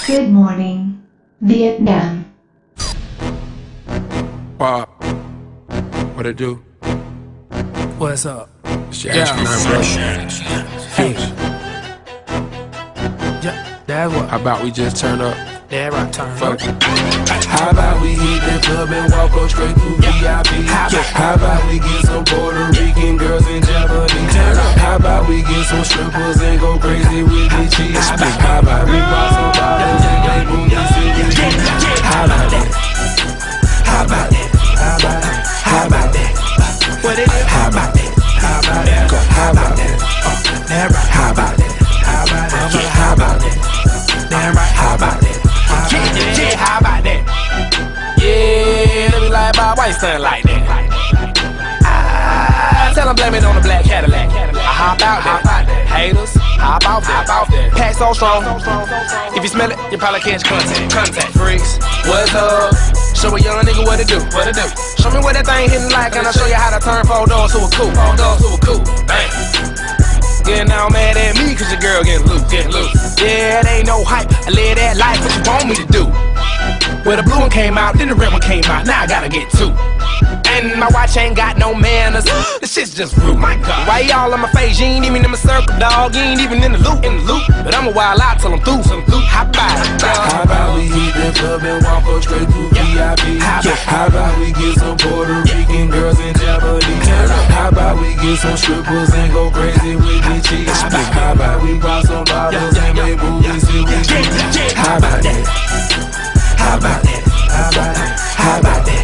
Good morning, Vietnam. Bout, what it do? What's up? Yeah, That's what. how about we just turn up? That right, turn Fuck. up. How about we hit the club and walk up straight through VIP? How about we get some Puerto Rican girls and Japanese? How about we get some strippers and go crazy with the cheese? How about we buy some bottles and make movies in the How about that? How about that? How about that? How about that? What it is? How about that? How about that? How about that? Damn right. How about that? How about that? How about that? Damn right. How about that? Yeah, how about that? Yeah, let me lie about why you stand like that. Tell 'em blame it on the black Cadillac. I hop out there. Haters, hop out there. Pack so strong. If you smell it, you probably catch contact. Freaks, what's up? Show a young nigga what to do. Show me what that thing hitting like, and I'll show you how to turn 4 doors to a coupe. Bang. Yeah, now mad at me cause your girl getting loose. Yeah, it ain't no hype, I live that life, what you want me to do? Well, the blue one came out, then the red one came out, now I gotta get 2. And my watch ain't got no manners, this shit's just rude, my God. Why y'all on my face, you ain't even in my circle, dog, you ain't even in the loop. But I'ma wild out till I'm through, how about it, dog? How about we hit the club and walk up straight through VIP? How about we get some Puerto Rican girls and Japanese? How about we get some strippers and go crazy with the cheese? How about we buy some bottles and make movies till we cheap? How about that? How about that? How about that? How about that?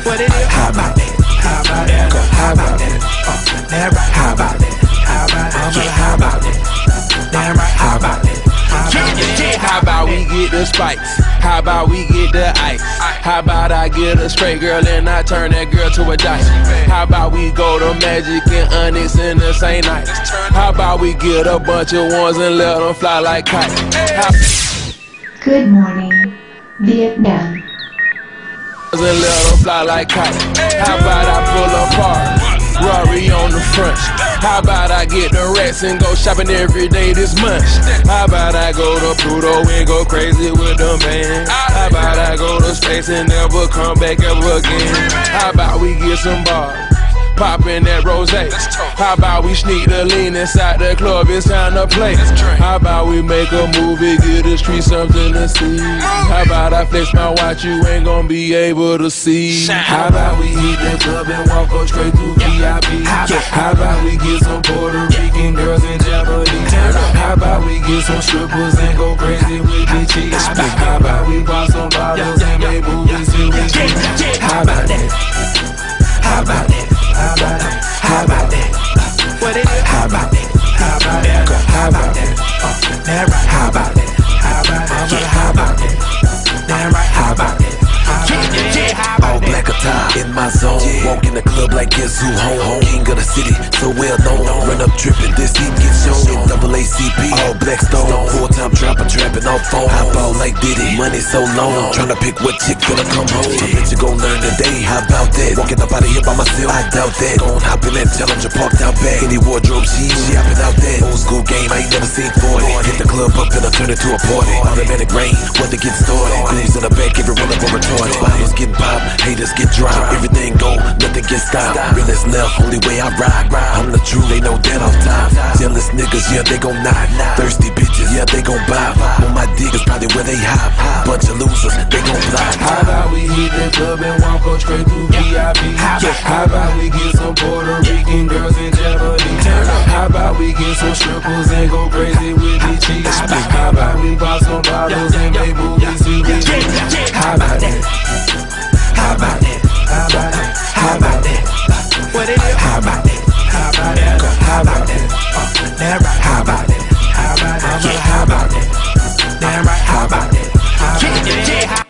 What it is? How about that? How about that? How about that? Damn right. How about that? How about that? How about that? Damn right. How about that? How about we get the spikes? How about we get the ice? How about I get a straight girl and I turn that girl to a dice? How about we go to Magic and Onyx in the same night? How about we get a bunch of ones and let them fly like kites? Good morning, Vietnam. And let them fly like kites. How about I pull apart Rory on the front? How about I get the rats and go shopping every day this month? How about I go to Pluto and go crazy with them bands? How about I go to space and never come back ever again? How about we get some bars, poppin' that rose? How about we sneak the lean inside the club, it's time to play? How about we make a movie, get the street something to see? How about I flex my watch, you ain't gon' be able to see? How about we hit the club and walk up straight through VIP? How about we get some Puerto Rican girls and Japanese? How about we get some strippers and go crazy with the cheese? How about we buy some bottles and make movies till we cheap? How about that? How about that? How about that? How about that? What it is? How about that? How about that? How about that? Damn right. How about that? How about that? How about that? Damn right. How about that? All black attire in my zone. Walk in the club like guess who home. King of the city, so well known. Run up dripping, this heat gets shown. In double ACP, all black stone. Full-time trapper, trapping off phone. Hop out like Diddy, money so long. Tryna pick what chick gonna come home. I bet you gon' learn today, how about that? Walking up out of here by myself, I doubt that. Gon' hop in that Challenger parked out back. Any wardrobe, she hopping out that. Old school game, I ain't never seen 40. Hit the club up and I turn it to a party. Automatic rain, when they get started. Goons in the back, everyone up on retarded. Bottles getting pop, haters get dropped. Everything go, nothing gets stopped. Realest left, only way I ride. I'm the truth, they know that off top. Jealous niggas, yeah, they gon' knock. Thirsty bitches, yeah, they gon' buy. On my dick is probably where they hop. Bunch of losers, they gon' block. How about we hit the club and walk up straight through VIP? How about we get some Puerto Rican girls and Japanese? How about we get some strippers and go crazy with the cheese? How about we buy some bottles and make movies till we cheap? How about that? How about that? How about that? How about that? What it is? How about that? How about that? How about that? Damn right. How about that? How about that? How about that? Damn right. How about that? How about that?